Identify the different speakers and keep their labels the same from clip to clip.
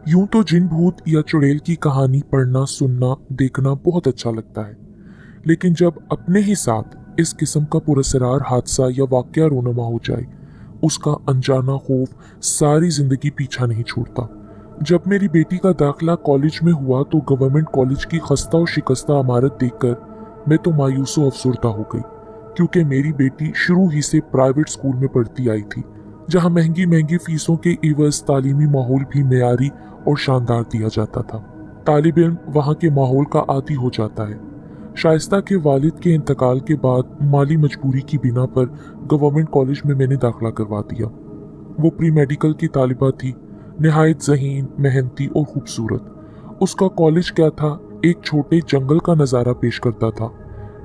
Speaker 1: यूं तो जिन भूत या चुड़ैल की कहानी पढ़ना, सुनना, देखना बहुत अच्छा लगता है, लेकिन जब अपने ही साथ इस किस्म का पुरस्कार हादसा या वाकया रोनमा हो जाए, उसका अनजाना खौफ सारी जिंदगी पीछा नहीं छोड़ता। जब मेरी बेटी का दाखिला कॉलेज में हुआ तो गवर्नमेंट कॉलेज की खस्ता और शिकस्ता इमारत देखकर मैं तो मायूस व अफसुर्दा हो गई, क्योंकि मेरी बेटी शुरू ही से प्राइवेट स्कूल में पढ़ती आई थी, जहां महंगी महंगी फीसों के एवज तालीमी माहौल भी मेयारी और शानदार दिया जाता था। तालिब इल्म वहाँ के माहौल का आदी हो जाता है। शाइस्ता के वालिद के इंतकाल के बाद माली मजबूरी की बिना पर गवर्नमेंट कॉलेज में मैंने दाखिला करवा दिया। वो प्री मेडिकल की तालिबा थी, निहायत ज़हीन, मेहनती और खूबसूरत। उसका कॉलेज क्या था, एक छोटे जंगल का नज़ारा पेश करता था।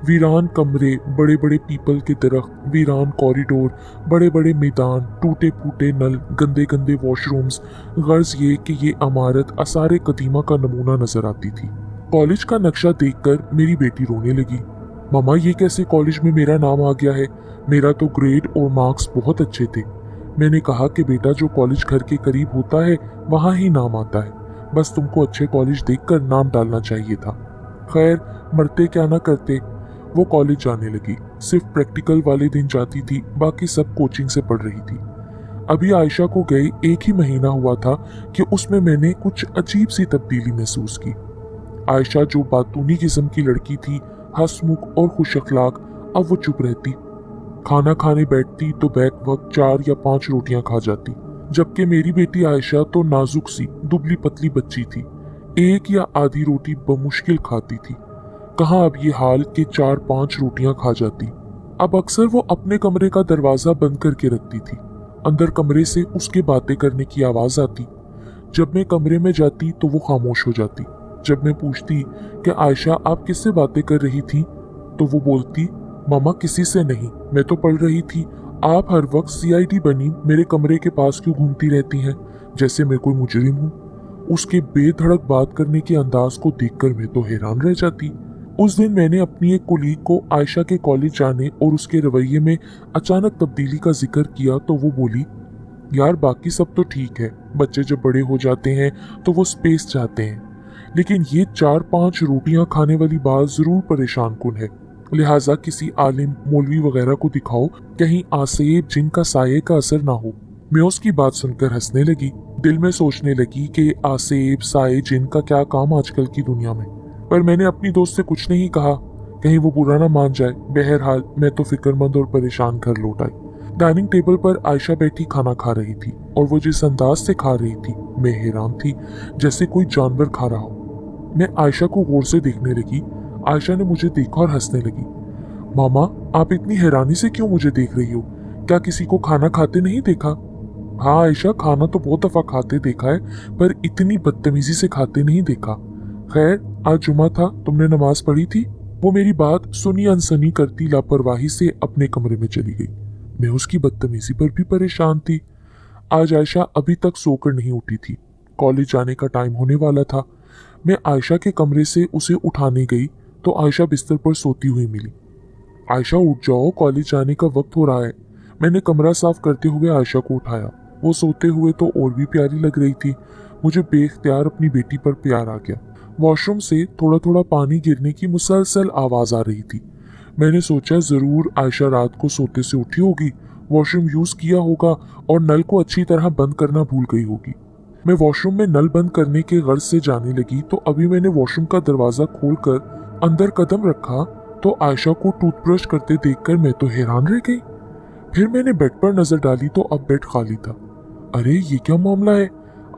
Speaker 1: वीरान कमरे, बड़े बड़े पीपल के दरख्त, वीरान कॉरिडोर, बड़े बड़े मैदान, टूटे फूटे नल, गंदे गंदे वॉशरूम्स। गर्ज ये कि ये इमारत आसार कदीमा का नमूना नजर आती थी। कॉलेज का नक्शा देखकर मेरी बेटी रोने लगी। मामा, ये कैसे कॉलेज में मेरा नाम आ गया है? मेरा तो ग्रेड और मार्क्स बहुत अच्छे थे। मैंने कहा कि बेटा, जो कॉलेज घर के करीब होता है वहाँ ही नाम आता है, बस तुमको अच्छे कॉलेज देखकर नाम डालना चाहिए था। खैर, मरते क्या ना करते। वो कॉलेज जाने लगी। सिर्फ प्रैक्टिकल वाले दिन जाती थी, बाकी सब कोचिंग से पढ़ रही थी। अभी आयशा को गए 1 ही महीना हुआ था कि उसमें मैंने कुछ अजीब सी तब्दीली महसूस की। आयशा, जो बातूनी किस्म की लड़की थी, हंसमुख और खुश अखलाक, अब वो चुप रहती। खाना खाने बैठती तो बैक वक्त 4 या 5 रोटियां खा जाती, जबकि मेरी बेटी आयशा तो नाजुक सी दुबली पतली बच्ची थी, 1 या आधी रोटी बमुश्किल खाती थी। कहाँ अब ये हाल कि 4-5 रोटियां खा जाती। अब अक्सर वो अपने कमरे का दरवाजा बंद करके रखती थी। अंदर कमरे से उसके बातें करने की आवाज आती। जब मैं कमरे में जाती तो वो खामोश हो जाती। जब मैं पूछती कि आयशा, आप किससे बातें कर रही थी, तो वो बोलती, मामा, किसी से नहीं, मैं तो पढ़ रही थी। आप हर वक्त सीआईडी बनी मेरे कमरे के पास क्यों घूमती रहती हैं, जैसे मैं कोई मुजरिम हूँ। उसके बेधड़क बात करने के अंदाज को देखकर मैं तो हैरान रह जाती। उस दिन मैंने अपनी एक कुलीग को आयशा के कॉलेज जाने और उसके रवैये में अचानक तब्दीली का जिक्र किया तो वो बोली, यार, बाकी सब तो ठीक है, बच्चे जब बड़े हो जाते हैं तो वो स्पेस चाहते हैं, लेकिन ये 4-5 रोटियां खाने वाली बात जरूर परेशान कुन है। लिहाजा किसी आलिम, मौलवी वगैरह को दिखाओ, कहीं आसेब जिन का साये का असर ना हो। मैं उसकी बात सुनकर हंसने लगी। दिल में सोचने लगी कि आसेब, साये जिन का क्या काम आजकल की दुनिया में। पर मैंने अपनी दोस्त से कुछ नहीं कहा, कहीं वो बुरा ना मान जाए। बहरहाल मैं तो फिक्रमंद और परेशान घर लौट आई। डाइनिंग टेबल पर आयशा बैठी खाना खा रही थी, और वो जिस अंदाज से खा रही थी, मैं हैरान थी, जैसे कोई जानवर खा रहा हो। मैं आयशा को गौर से देखने लगी। आयशा ने मुझे देखा और हंसने लगी। मामा, आप इतनी हैरानी से क्यों मुझे देख रही हो? क्या किसी को खाना खाते नहीं देखा? हाँ आयशा, खाना तो बहुत दफा खाते देखा है, पर इतनी बदतमीजी से खाते नहीं देखा। खैर, आज जुमा था, तुमने नमाज पढ़ी थी? वो मेरी बात सुनी अनसनी करती लापरवाही से अपने कमरे में चली गई। मैं उसकी बदतमीजी पर भी परेशान थी। आज आयशा अभी तक सोकर नहीं उठी थी। कॉलेज जाने का टाइम होने वाला था। मैं आयशा के कमरे से उसे उठाने गई तो आयशा बिस्तर पर सोती हुई मिली। आयशा, उठ जाओ, कॉलेज जाने का वक्त हो रहा है। मैंने कमरा साफ करते हुए आयशा को उठाया। वो सोते हुए तो और भी प्यारी लग रही थी। मुझे बेख्तियार अपनी बेटी पर प्यार आ गया। वॉशरूम से थोड़ा थोड़ा पानी गिरने की मुसलसल आवाज आ रही थी। मैंने सोचा जरूर आयशा रात को सोते से उठी होगी, वॉशरूम यूज किया होगा और नल को अच्छी तरह बंद करना भूल गई होगी। मैं वॉशरूम में नल बंद करने के गर्ज से जाने लगी तो अभी मैंने वॉशरूम का दरवाजा खोलकर अंदर कदम रखा तो आयशा को टूथब्रश करते देखकर मैं तो हैरान रह गई। फिर मैंने बेड पर नजर डाली तो अब बेड खाली था। अरे, ये क्या मामला है?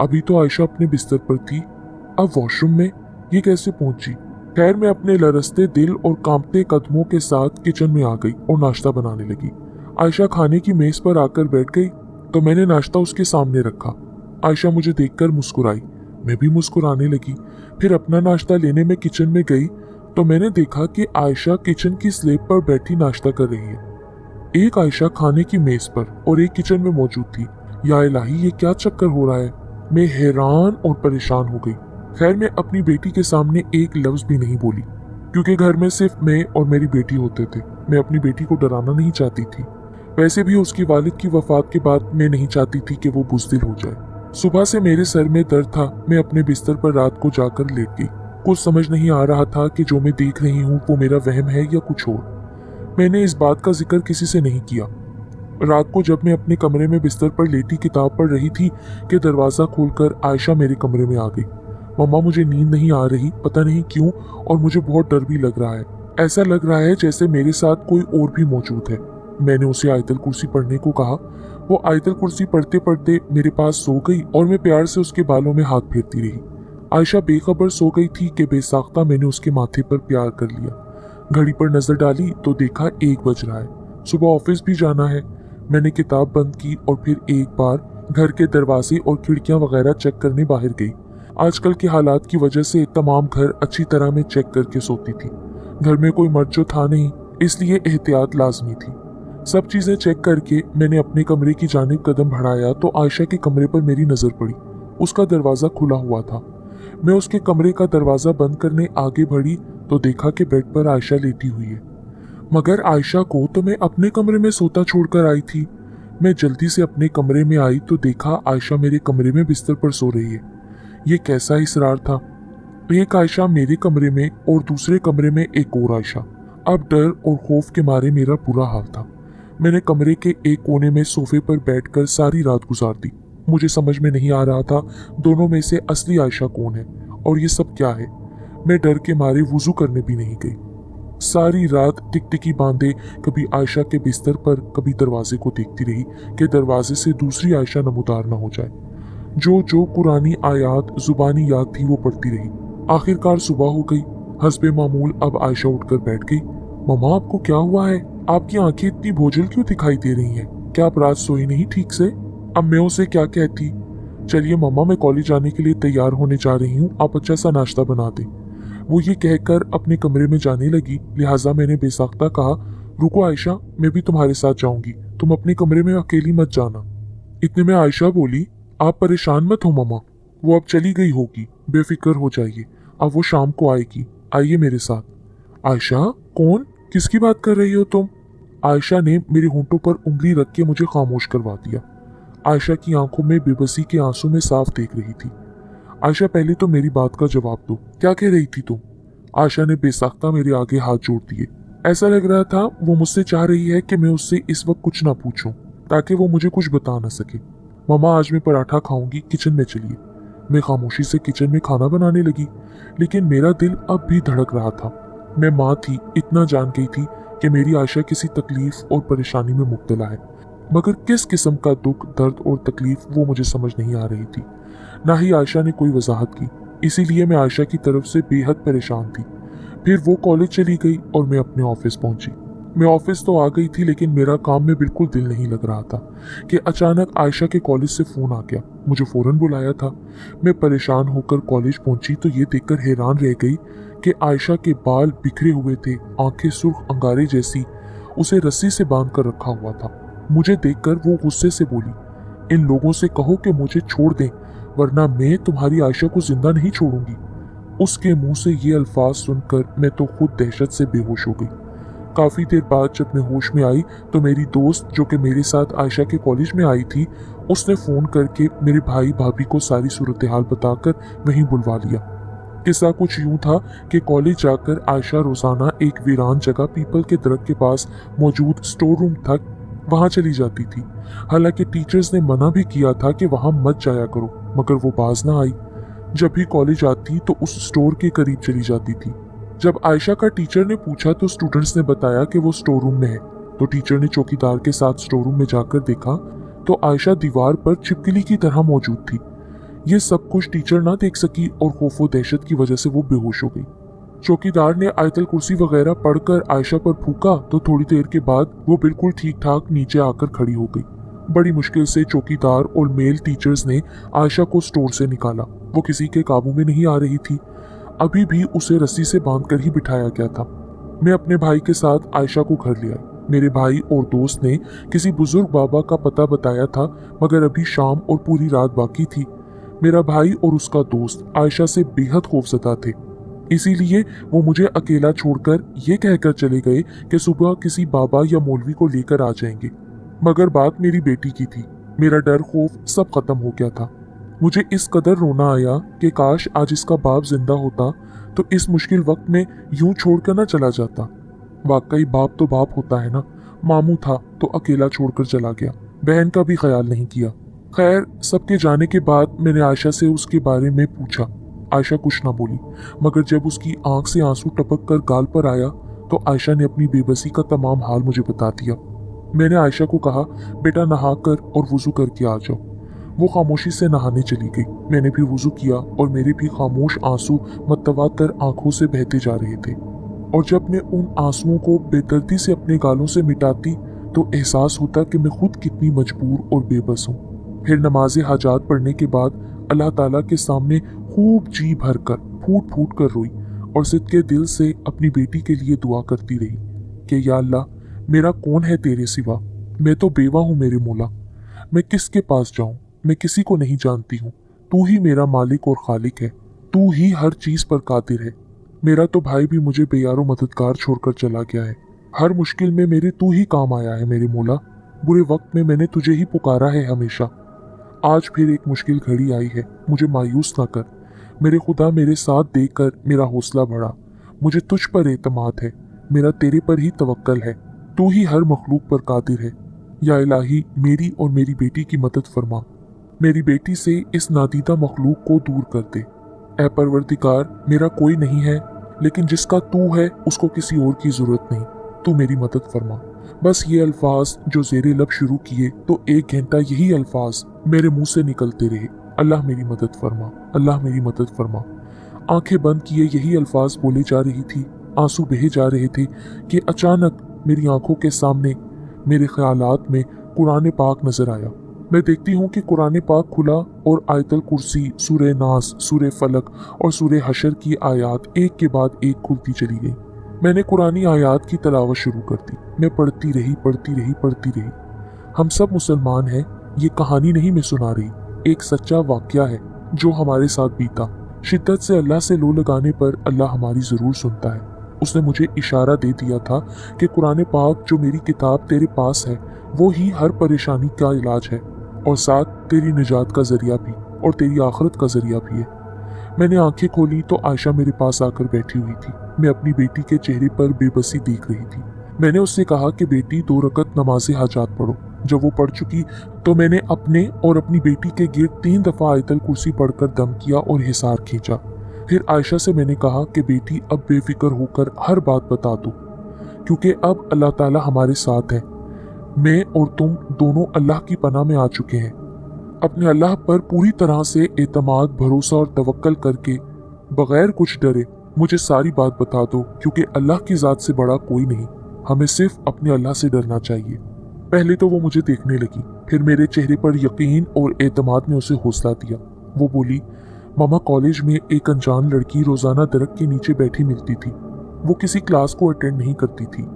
Speaker 1: अभी तो आयशा अपने बिस्तर पर थी, अब वॉशरूम में ये कैसे पहुंची? खैर, मैं अपने लरसते दिल और कांपते कदमों के साथ किचन में आ गई और नाश्ता बनाने लगी। आयशा खाने की मेज पर आकर बैठ गई तो मैंने नाश्ता उसके सामने रखा। आयशा मुझे देखकर मुस्कुराई, मैं भी मुस्कुराने लगी। फिर अपना नाश्ता लेने में किचन में गई तो मैंने देखा कि आयशा किचन की स्लेब पर बैठी नाश्ता कर रही है। एक आयशा खाने की मेज पर और एक किचन में मौजूद थी। या इलाही, ये क्या चक्कर हो रहा है? मैं हैरान और परेशान हो गई। खैर, मैं अपनी बेटी के सामने एक लफ्ज भी नहीं बोली, क्योंकि घर में सिर्फ मैं और मेरी बेटी होते थे। मैं अपनी बेटी को डराना नहीं चाहती थी। वैसे भी उसकी वालिद की वफात के बाद मैं नहीं चाहती थी कि वो बुज़दिल हो जाए। सुबह से मेरे सर में दर्द था। मैं अपने बिस्तर पर रात को जाकर लेट गई। कुछ समझ नहीं आ रहा था कि जो मैं देख रही हूँ वो मेरा वहम है या कुछ और। मैंने इस बात का जिक्र किसी से नहीं किया। रात को जब मैं अपने कमरे में बिस्तर पर लेटी किताब पढ़ रही थी कि दरवाज़ा खोलकर आयशा मेरे कमरे में आ गई। मम्मा, मुझे नींद नहीं आ रही, पता नहीं क्यों, और मुझे बहुत डर भी लग रहा है। ऐसा लग रहा है जैसे मेरे साथ कोई और भी मौजूद है। मैंने उसे आयतल कुर्सी पढ़ने को कहा। वो आयतल कुर्सी पढ़ते पढ़ते मेरे पास सो गई और मैं प्यार से उसके बालों में हाथ फेरती रही। आयशा बेखबर सो गई थी कि बेसाख्ता मैंने उसके माथे पर प्यार कर लिया। घड़ी पर नजर डाली तो देखा 1 बज रहा है। सुबह ऑफिस भी जाना है। मैंने किताब बंद की और फिर एक बार घर के दरवाजे और खिड़कियां वगैरह चेक करने बाहर गई। आजकल के हालात की वजह से तमाम घर अच्छी तरह में चेक करके सोती थी। घर में कोई मर्द जो था नहीं, इसलिए एहतियात लाजमी थी। सब चीजें चेक करके मैंने अपने कमरे की जानिब कदम बढ़ाया तो आयशा के कमरे पर मेरी नजर पड़ी। उसका दरवाजा खुला हुआ था। मैं उसके कमरे का दरवाजा बंद करने आगे बढ़ी तो देखा कि बेड पर आयशा लेटी हुई है। मगर आयशा को तो मैं अपने कमरे में सोता छोड़कर आई थी। मैं जल्दी से अपने कमरे में आई तो देखा आयशा मेरे कमरे में बिस्तर पर सो रही है। ये कैसा इसरार था। एक आयशा मेरे कमरे में और दूसरे कमरे में एक और आयशा। अब डर और खौफ के मारे मेरा बुरा हाल था। मैंने कमरे के एक कोने में सोफे पर बैठकर सारी रात गुजार दी। मुझे समझ में नहीं आ रहा था दोनों में से असली आयशा कौन है और ये सब क्या है। मैं डर के मारे वुजू करने भी नहीं गई। सारी रात टिकटिकी बांधे कभी आयशा के बिस्तर पर कभी दरवाजे को देखती रही कि दरवाजे से दूसरी आयशा नमूदार न हो जाए। जो जो पुरानी आयात जुबानी याद थी वो पढ़ती रही। आखिरकार सुबह हो गई। हस्बे मामूल अब आयशा उठकर बैठ गई। मम्मा, आपको क्या हुआ है? आपकी आंखें इतनी बोझल क्यों दिखाई दे रही हैं? क्या आप रात सोई नहीं ठीक से? अब मैं उसे क्या कहती। चलिए मम्मा, मैं कॉलेज जाने के लिए तैयार होने जा रही हूँ, आप अच्छा सा नाश्ता बना दें। वो ये कहकर अपने कमरे में जाने लगी। लिहाजा मैंने बेसाख्ता कहा, रुको आयशा, मैं भी तुम्हारे साथ जाऊंगी, तुम अपने कमरे में अकेली मत जाना। इतने में आयशा बोली, आप परेशान मत हो मम्मा, वो अब चली गई होगी, बेफिक्र हो जाइए, अब वो शाम को आएगी, आइए मेरे साथ। आयशा? कौन? किसकी बात कर रही हो तुम? आयशा ने मेरे होंठों पर उंगली रख के मुझे खामोश करवा दिया। आयशा की आंखों में बेबसी के आंसू में साफ देख रही थी। आयशा, पहले तो मेरी बात का जवाब दो, क्या कह रही थी तुम? आयशा ने बेसाख्ता मेरे आगे हाथ जोड़ दिए। ऐसा लग रहा था वो मुझसे चाह रही है कि मैं उससे इस वक्त कुछ ना पूछूं ताकि वो मुझे कुछ बता ना सके। मम्मा, आज मैं पराठा खाऊंगी, किचन में चलिए। मैं खामोशी से किचन में खाना बनाने लगी, लेकिन मेरा दिल अब भी धड़क रहा था। मैं माँ थी, इतना जान गई थी कि मेरी आयशा किसी तकलीफ और परेशानी में मुब्तला है, मगर किस किस्म का दुख, दर्द और तकलीफ वो मुझे समझ नहीं आ रही थी। ना ही आयशा ने कोई वजाहत की, इसीलिए मैं आयशा की तरफ से बेहद परेशान थी। फिर वो कॉलेज चली गई और मैं अपने ऑफिस पहुंची। मैं ऑफिस तो आ गई थी, लेकिन मेरा काम में बिल्कुल दिल नहीं लग रहा था कि अचानक आयशा के कॉलेज से फोन आ गया। मुझे फौरन बुलाया था। मैं परेशान होकर कॉलेज पहुंची तो ये देखकर हैरान रह गई कि आयशा के बाल बिखरे हुए थे, आंखें सुर्ख अंगारे जैसी, उसे रस्सी से बांध कर रखा हुआ था। मुझे देखकर वो गुस्से से बोली, इन लोगों से कहो कि मुझे छोड़ दें, वरना मैं तुम्हारी आयशा को जिंदा नहीं छोड़ूंगी। उसके मुंह से ये अल्फाज सुनकर मैं तो खुद दहशत से बेहोश हो गई। काफी देर बाद जब मैं होश में आई तो मेरी दोस्त, जो कि मेरे साथ आयशा के कॉलेज में आई थी, उसने फोन करके मेरे भाई भाभी को सारी सूरत हाल बताकर वहीं बुलवा लिया। किस्सा कुछ यूं था कि कॉलेज जाकर आयशा रोजाना एक वीरान जगह पीपल के दरख्त के पास मौजूद स्टोर रूम तक वहां चली जाती थी। हालांकि टीचर्स ने मना भी किया था कि वहां मत जाया करो, मगर वो बाज ना आई। जब भी कॉलेज आती तो उस स्टोर के करीब चली जाती थी। जब आयशा का टीचर ने पूछा तो स्टूडेंट्स ने बताया कि वो स्टोर रूम में है। तो टीचर ने चौकीदार के साथ स्टोर रूम में जाकर देखा तो आयशा दीवार पर छिपकली की तरह मौजूद थी। ये सब कुछ टीचर ना देख सकी और खौफ व दहशत की वजह से वो बेहोश हो गई। चौकीदार ने आयतल कुर्सी वगैरह पढ़कर आयशा पर फूका तो थोड़ी देर के बाद वो बिल्कुल ठीक ठाक नीचे आकर खड़ी हो गई। बड़ी मुश्किल से चौकीदार और मेल टीचर्स ने आयशा को स्टोर से निकाला। वो किसी के काबू में नहीं आ रही थी। अभी भी उसे रस्सी से बांधकर ही बिठाया गया था। मैं अपने भाई के साथ आयशा को घर ले आई। मेरे भाई और दोस्त ने किसी बुजुर्ग बाबा का पता बताया था, मगर अभी शाम और पूरी रात बाकी थी। मेरा भाई और उसका दोस्त आयशा से बेहद खौफजदा थे, इसीलिए वो मुझे अकेला छोड़कर ये कहकर चले गए कि सुबह किसी बाबा या मौलवी को लेकर आ जाएंगे। मगर बात मेरी बेटी की थी। मेरा डर खौफ सब खत्म हो गया था। मुझे इस कदर रोना आया कि काश आज इसका बाप जिंदा होता तो इस मुश्किल वक्त में यूं छोड़कर ना चला जाता। वाकई बाप तो बाप होता है ना। मामू था तो अकेला छोड़कर चला गया, बहन का भी ख्याल नहीं किया। खैर, सबके जाने के बाद मैंने आयशा से उसके बारे में पूछा। आयशा कुछ ना बोली, मगर जब उसकी आंख से आंसू टपक कर गाल पर आया तो आयशा ने अपनी बेबसी का तमाम हाल मुझे बता दिया। मैंने आयशा को कहा, बेटा नहा कर और वुजू करके आ जाओ। वो खामोशी से नहाने चली गई। मैंने भी वुजू किया और मेरे भी खामोश आंसू मतवातर आंखों से बहते जा रहे थे। और जब मैं उन आंसुओं को बेदर्दी से अपने गालों से मिटाती तो एहसास होता कि मैं खुद कितनी मजबूर और बेबस हूँ। फिर नमाज हाजात पढ़ने के बाद अल्लाह ताला के सामने खूब जी भर कर फूट फूट कर रोई और सिद्के दिल से अपनी बेटी के लिए दुआ करती रही कि या अल्लाह, मेरा कौन है तेरे सिवा, मैं तो बेवा हूँ मेरे मौला, मैं किसके पास जाऊं, मैं किसी को नहीं जानती हूँ, तू ही मेरा मालिक और खालिक है, तू ही हर चीज पर कादिर है। मेरा तो भाई भी मुझे बेयारो मददगार छोड़कर चला गया है। हर मुश्किल में मेरे तू ही काम आया है मेरे मौला, बुरे वक्त में मैंने तुझे ही पुकारा है हमेशा। आज फिर एक मुश्किल घड़ी आई है, मुझे मायूस ना कर मेरे खुदा, मेरे साथ देकर मेरा हौसला बढ़ा। मुझे तुझ पर एतमाद है, मेरा तेरे पर ही तवक्कल है, तू ही हर मखलूक पर कादिर है। या इलाही, मेरी और मेरी बेटी की मदद फरमा, मेरी बेटी से इस नादीदा मखलूक को दूर कर दे। ऐ परवरदिगार, मेरा कोई नहीं है, लेकिन जिसका तू है उसको किसी और की जरूरत नहीं, तू मेरी मदद फरमा। बस ये अल्फाज जो जेरे लब शुरू किए तो 1 घंटा यही अल्फाज मेरे मुंह से निकलते रहे, अल्लाह मेरी मदद फरमा, अल्लाह मेरी मदद फरमा। आंखें बंद किए यही अल्फाज बोले जा रही थी, आंसू बहे जा रहे थे कि अचानक मेरी आंखों के सामने मेरे ख्यालात में कुरान पाक नजर आया। मैं देखती हूँ कि कुरान पाक खुला और आयतल कुर्सी, सूरह नास, सूरह फलक और सूरह हशर की आयत एक के बाद एक खुलती चली गई। मैंने कुरानी आयत की तलावत शुरू कर दी। मैं पढ़ती रही, पढ़ती रही, पढ़ती रही। हम सब मुसलमान हैं, ये कहानी नहीं मैं सुना रही, एक सच्चा वाकया है जो हमारे साथ बीता। शिद्दत से अल्लाह से लो लगाने पर अल्लाह हमारी जरूर सुनता है। उसने मुझे इशारा दे दिया था कि कुरान पाक जो मेरी किताब तेरे पास है वो ही हर परेशानी का इलाज है और साथ तेरी निजात का जरिया भी और तेरी आखिरत का जरिया भी है। मैंने आंखें खोली तो आयशा मेरे पास आकर बैठी हुई थी। मैं अपनी बेटी के चेहरे पर बेबसी देख रही थी। मैंने उससे कहा कि बेटी 2 रकत नमाज हाजात पढ़ो। जब वो पढ़ चुकी तो मैंने अपने और अपनी बेटी के गिर्द 3 दफा आयतल कुर्सी पढ़कर दम किया और हिसार खींचा। फिर आयशा से मैंने कहा कि बेटी अब बेफिक्र होकर हर बात बता दो, क्योंकि अब अल्लाह ताला हमारे साथ है। मैं और तुम दोनों अल्लाह की पनाह में आ चुके हैं। अपने अल्लाह पर पूरी तरह से एतमाद, भरोसा और तवक्कल करके बगैर कुछ डरे मुझे सारी बात बता दो, क्योंकि अल्लाह की जात से बड़ा कोई नहीं। हमें सिर्फ अपने अल्लाह से डरना चाहिए। पहले तो वो मुझे देखने लगी, फिर मेरे चेहरे पर यकीन और एतमाद ने उसे हौसला दिया। वो बोली, मामा, कॉलेज में एक अनजान लड़की रोजाना दरख्त के नीचे बैठी मिलती थी। वो किसी क्लास को अटेंड नहीं करती थी।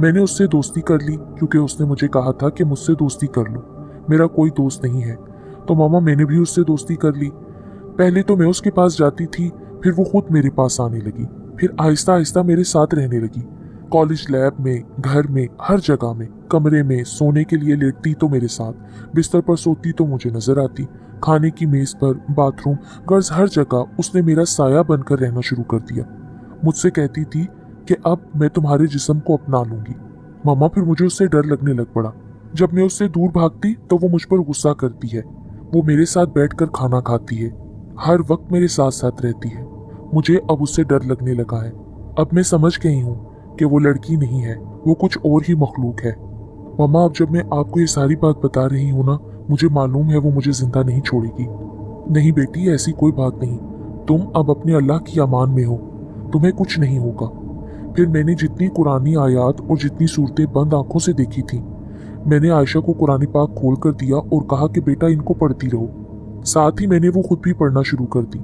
Speaker 1: मैंने उससे दोस्ती कर ली क्योंकि उसने मुझे कहा था कि मुझसे दोस्ती कर लो, मेरा कोई दोस्त नहीं है। तो मामा, मैंने भी उससे दोस्ती कर ली। पहले तो मैं उसके पास जाती थी, फिर वो खुद मेरे पास आने लगी, फिर आहिस्ता आहिस्ता मेरे साथ रहने लगी। कॉलेज लैब में, घर में, हर जगह में, कमरे में सोने के लिए लेटती तो मेरे साथ, बिस्तर पर सोती तो मुझे नजर आती, खाने की मेज पर, बाथरूम, गर्ज हर जगह उसने मेरा साया बनकर रहना शुरू कर दिया। मुझसे कहती थी कि अब मैं तुम्हारे जिस्म को अपना लूंगी। मामा, फिर मुझे उससे डर लगने लग पड़ा। जब मैं उससे दूर भागती तो वो मुझ पर गुस्सा करती है। वो मेरे साथ बैठकर खाना खाती है, हर वक्त मेरे साथ साथ रहती है। मुझे अब उससे डर लगने लगा है। अब मैं समझ गई हूँ कि वो लड़की नहीं है, वो कुछ और ही मखलूक है। मामा, अब जब मैं आपको ये सारी बात बता रही हूँ ना, मुझे मालूम है वो मुझे जिंदा नहीं छोड़ेगी। नहीं बेटी, ऐसी कोई बात नहीं। तुम अब अपने अल्लाह की अमान में हो, तुम्हें कुछ नहीं होगा। फिर मैंने जितनी कुरानी आयात और जितनी सूरतें बंद आंखों से देखी थी, मैंने आयशा को कुरान पाक खोल कर दिया और कहा कि बेटा इनको पढ़ती रहो। साथ ही मैंने वो खुद भी पढ़ना शुरू कर दी।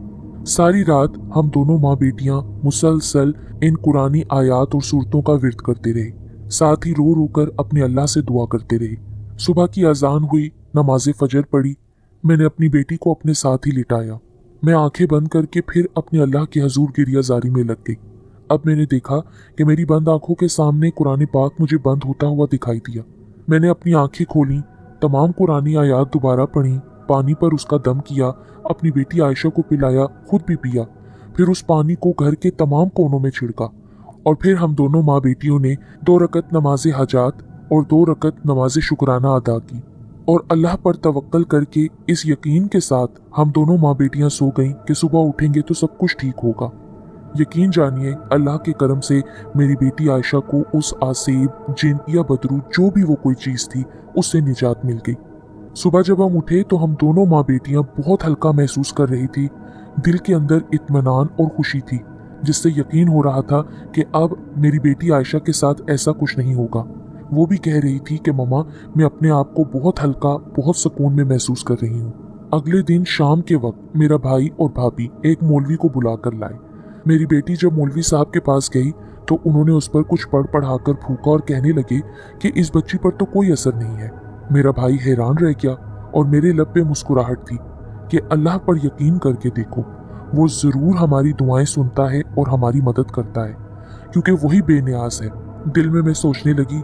Speaker 1: सारी रात हम दोनों माँ बेटियां मुसलसल इन कुरानी आयात और सूरतों का विर्द करते रहे, साथ ही रो रो कर अपने अल्लाह से दुआ करते रहे। सुबह की अजान हुई, नमाज फजर पढ़ी। मैंने अपनी बेटी को अपने साथ ही लिटाया। मैं आंखें बंद करके फिर अपने अल्लाह के हजूर गिरियाजारी में लग गई। अब मैंने देखा कि मेरी बंद आंखों के सामने कुरान पाक मुझे बंद होता हुआ दिखाई दिया। मैंने अपनी आंखें खोली, तमाम कुरानी आयात दोबारा पढ़ी पानी पर उसका दम किया, अपनी बेटी आयशा को पिलाया, खुद भी पिया। फिर उस पानी को घर के तमाम कोनों में छिड़का और फिर हम दोनों माँ बेटियों ने 2 रकत नमाज हाजात और 2 रकत नमाज शुक्राना अदा की और अल्लाह पर तवक्कल करके इस यकीन के साथ हम दोनों माँ बेटियां सो गईं कि सुबह उठेंगे तो सब कुछ ठीक होगा। यकीन जानिए, अल्लाह के करम से मेरी बेटी आयशा को उस आसेब, जिन या बदरू जो भी वो कोई चीज़ थी, उससे निजात मिल गई। सुबह जब हम उठे तो हम दोनों माँ बेटियां बहुत हल्का महसूस कर रही थी। दिल के अंदर इत्मीनान और खुशी थी, जिससे यकीन हो रहा था कि अब मेरी बेटी आयशा के साथ ऐसा कुछ नहीं होगा। वो भी कह रही थी कि मम्मा, मैं अपने आप को बहुत हल्का, बहुत सुकून में महसूस कर रही हूँ। अगले दिन शाम के वक्त मेरा भाई और भाभी एक मौलवी को बुला कर लाए। मेरी बेटी जब मौलवी साहब के पास गई तो उन्होंने उस पर कुछ पढ़ाकर फूका और कहने लगे कि इस बच्ची पर तो कोई असर नहीं है। मेरा भाई हैरान रह गया और मेरे लब पे मुस्कुराहट थी कि अल्लाह पर यकीन करके देखो, वो ज़रूर हमारी दुआएं सुनता है और हमारी मदद करता है, क्योंकि वही बेनियाज है। दिल में मैं सोचने लगी,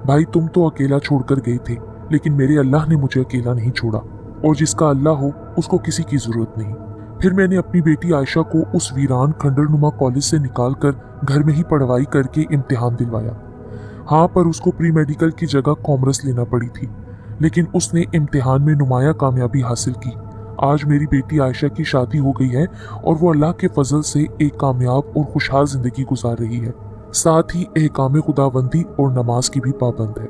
Speaker 1: भाई तुम तो अकेला छोड़कर गए थे, लेकिन मेरे अल्लाह ने मुझे अकेला नहीं छोड़ा, और जिसका अल्लाह हो उसको किसी की ज़रूरत नहीं। फिर मैंने अपनी बेटी आयशा को उस वीरान खंडरनुमा कॉलेज से निकालकर घर में ही पढ़वाई करके इम्तिहान दिलवाया। हाँ, पर उसको प्री मेडिकल की जगह कॉमर्स लेना पड़ी थी, लेकिन उसने इम्तिहान में नुमाया कामयाबी हासिल की। आज मेरी बेटी आयशा की शादी हो गई है और वो अल्लाह के फजल से एक कामयाब और खुशहाल जिंदगी गुजार रही है। साथ ही एहकाम खुदाबंदी और नमाज की भी पाबंद है।